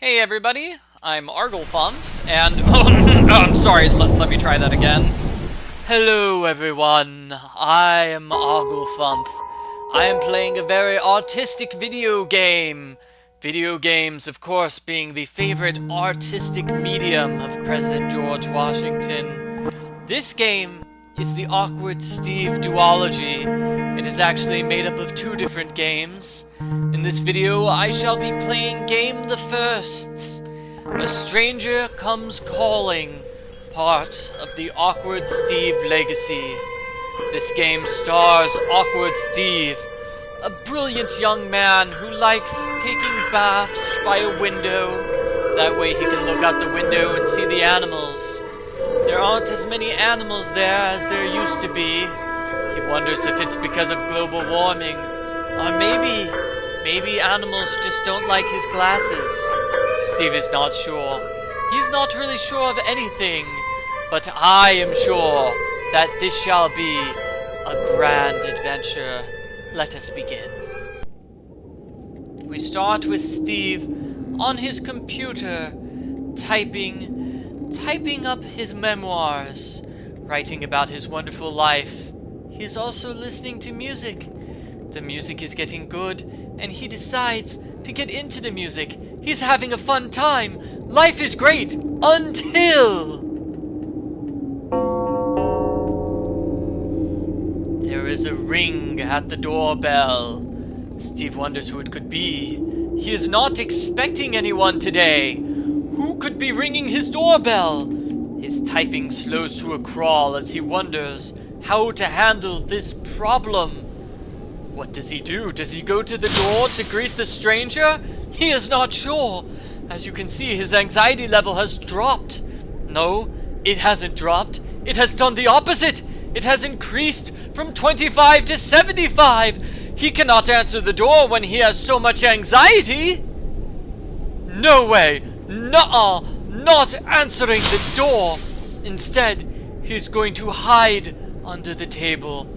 Hey everybody, I'm Arglefump, and I'm sorry, let me try that again. Hello everyone, I am Arglefump. I am playing a very artistic video game. Video games, of course, being the favorite artistic medium of President George Washington. This game is the Awkward Steve Duology. It is actually made up of two different games. In this video, I shall be playing Game the First. A Stranger Comes Calling, part of the Awkward Steve legacy. This game stars Awkward Steve, a brilliant young man who likes taking baths by a window. That way he can look out the window and see the animals. There aren't as many animals there as there used to be. He wonders if it's because of global warming, or maybe animals just don't like his glasses. Steve is not sure. He's not really sure of anything, but I am sure that this shall be a grand adventure. Let us begin. We start with Steve on his computer, typing up his memoirs, writing about his wonderful life. He is also listening to music. The music is getting good, and he decides to get into the music. He's having a fun time. Life is great until there is a ring at the doorbell. Steve wonders who it could be. He is not expecting anyone today. Who could be ringing his doorbell? His typing slows to a crawl as he wonders how to handle this problem. What does he do? Does he go to the door to greet the stranger? He is not sure. As you can see, his anxiety level has dropped. No, it hasn't dropped. It has done the opposite. It has increased from 25 to 75. He cannot answer the door when he has so much anxiety. No way. Nuh-uh. Not answering the door. Instead, he's going to hide under the table.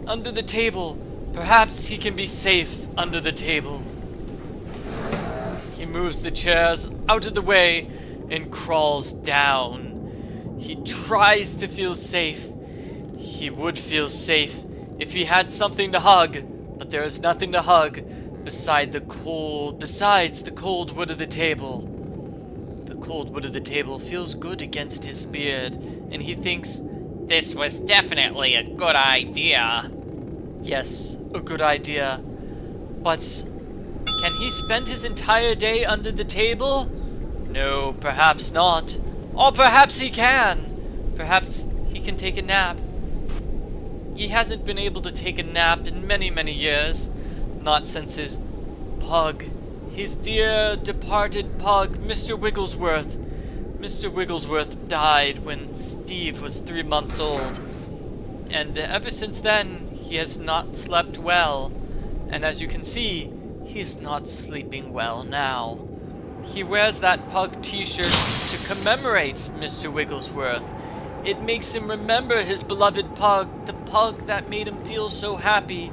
Under the table. Perhaps he can be safe under the table. He moves the chairs out of the way and crawls down. He tries to feel safe. He would feel safe if he had something to hug, but there is nothing to hug besides the cold wood of the table. The cold wood of the table feels good against his beard, and he thinks, "This was definitely a good idea." Yes, a good idea. But can he spend his entire day under the table? No, perhaps not. Or perhaps he can. Perhaps he can take a nap. He hasn't been able to take a nap in many, many years. Not since his pug. His dear departed pug, Mr. Wigglesworth. Mr. Wigglesworth died when Steve was 3 months old. And ever since then, he has not slept well. And as you can see, he is not sleeping well now. He wears that pug t-shirt to commemorate Mr. Wigglesworth. It makes him remember his beloved pug, the pug that made him feel so happy.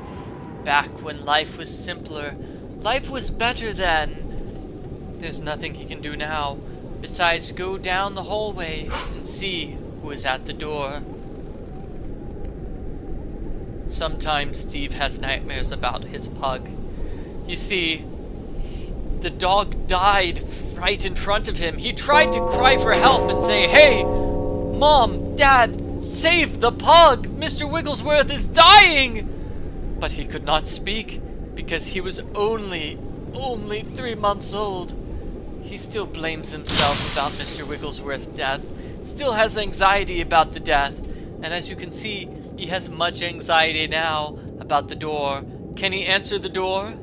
Back when life was simpler. Life was better then. There's nothing he can do now, besides go down the hallway and see who is at the door. Sometimes Steve has nightmares about his pug. You see, the dog died right in front of him. He tried to cry for help and say, "Hey, Mom, Dad, save the pug! Mr. Wigglesworth is dying!" But he could not speak because he was only 3 months old. He still blames himself about Mr. Wigglesworth's death, still has anxiety about the death, and as you can see, he has much anxiety now about the door. Can he answer the door?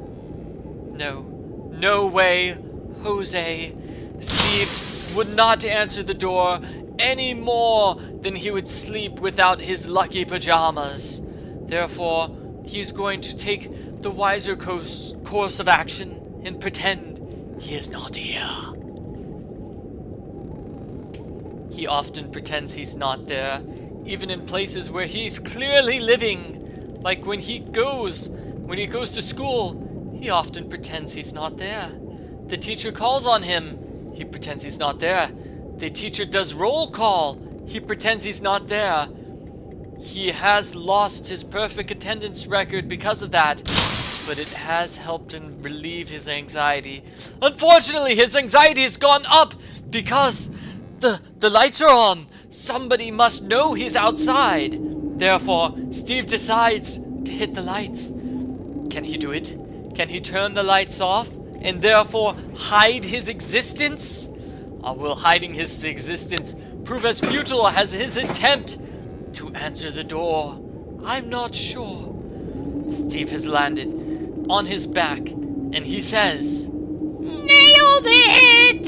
No. No way, Jose. Steve would not answer the door any more than he would sleep without his lucky pajamas. Therefore, he is going to take the wiser course of action and pretend he is not here. He often pretends he's not there, even in places where he's clearly living. Like when he goes to school, he often pretends he's not there. The teacher calls on him. He pretends he's not there. The teacher does roll call. He pretends he's not there. He has lost his perfect attendance record because of that, but it has helped him relieve his anxiety. Unfortunately, his anxiety has gone up because the lights are on. Somebody must know he's outside. Therefore, Steve decides to hit the lights. Can he do it? Can he turn the lights off and therefore hide his existence? Or will hiding his existence prove as futile as his attempt to answer the door? I'm not sure. Steve has landed on his back and he says, "Nailed it!"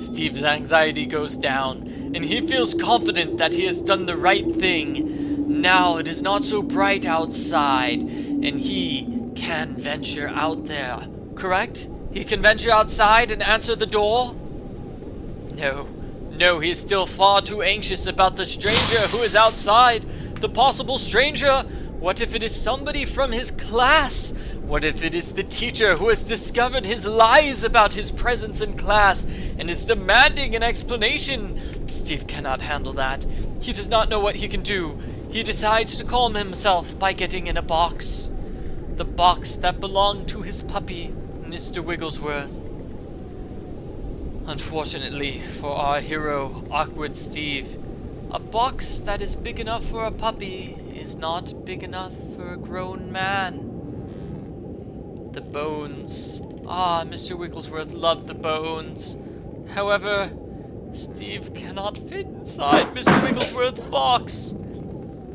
Steve's anxiety goes down and he feels confident that he has done the right thing. Now it is not so bright outside and he can venture out there. Correct? He can venture outside and answer the door? No, he is still far too anxious about the stranger who is outside. The possible stranger? What if it is somebody from his class? What if it is the teacher who has discovered his lies about his presence in class and is demanding an explanation? Steve cannot handle that. He does not know what he can do. He decides to calm himself by getting in a box. The box that belonged to his puppy, Mr. Wigglesworth. Unfortunately for our hero, Awkward Steve, a box that is big enough for a puppy is not big enough for a grown man. The bones. Mr. Wigglesworth loved the bones. However, Steve cannot fit inside Mr. Wigglesworth's box.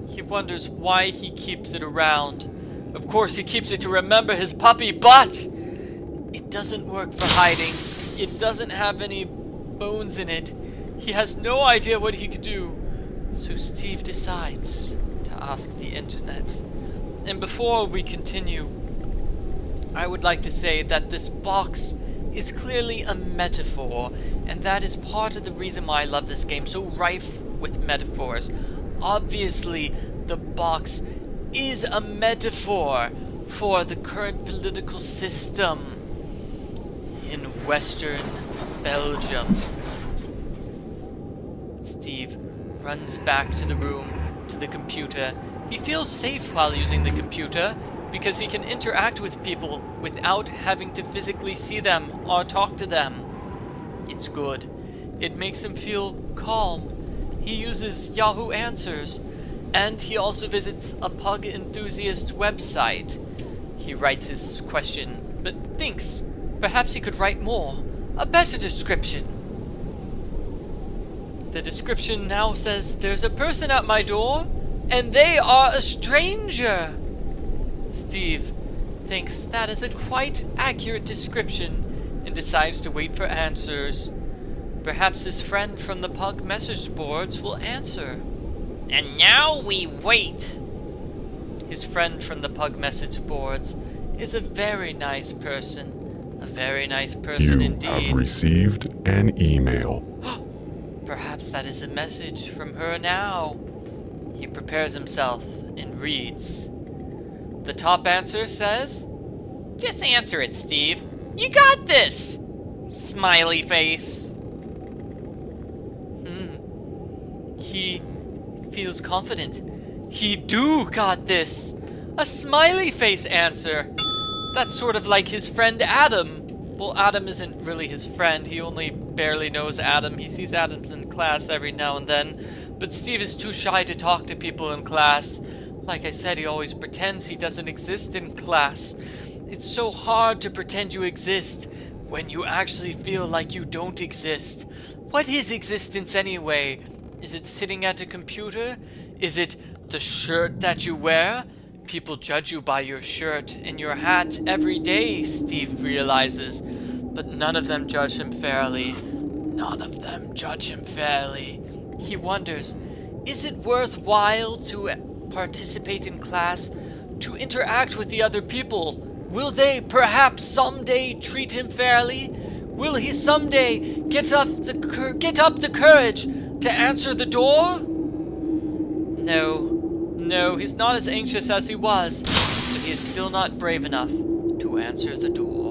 He wonders why he keeps it around. Of course, he keeps it to remember his puppy, but it doesn't work for hiding. It doesn't have any bones in it. He has no idea what he could do. So Steve decides to ask the internet. And before we continue, I would like to say that this box is clearly a metaphor, and that is part of the reason why I love this game, so rife with metaphors. Obviously, the box is a metaphor for the current political system in Western Belgium. Steve runs back to the room, to the computer. He feels safe while using the computer because he can interact with people without having to physically see them or talk to them. It's good. It makes him feel calm. He uses Yahoo Answers, and he also visits a pug enthusiast website. He writes his question, but thinks perhaps he could write more, a better description. The description now says, "There's a person at my door, and they are a stranger." Steve thinks that is a quite accurate description and decides to wait for answers. Perhaps his friend from the pug message boards will answer. And now we wait. His friend from the pug message boards is a very nice person. A very nice person indeed. You have received an email. Perhaps that is a message from her now. He prepares himself and reads. The top answer says, "Just answer it, Steve. You got this!" Smiley face. He feels confident. He do got this. A smiley face answer. That's sort of like his friend Adam. Well, Adam isn't really his friend. He only barely knows Adam. He sees Adam in class every now and then. But Steve is too shy to talk to people in class. Like I said, he always pretends he doesn't exist in class. It's so hard to pretend you exist when you actually feel like you don't exist. What is existence anyway? Is it sitting at a computer? Is it the shirt that you wear? People judge you by your shirt and your hat every day, Steve realizes. But none of them judge him fairly. None of them judge him fairly. He wonders, is it worthwhile to participate in class, to interact with the other people? Will they perhaps someday treat him fairly? Will he someday get up the courage to answer the door? No, he's not as anxious as he was, but he is still not brave enough to answer the door.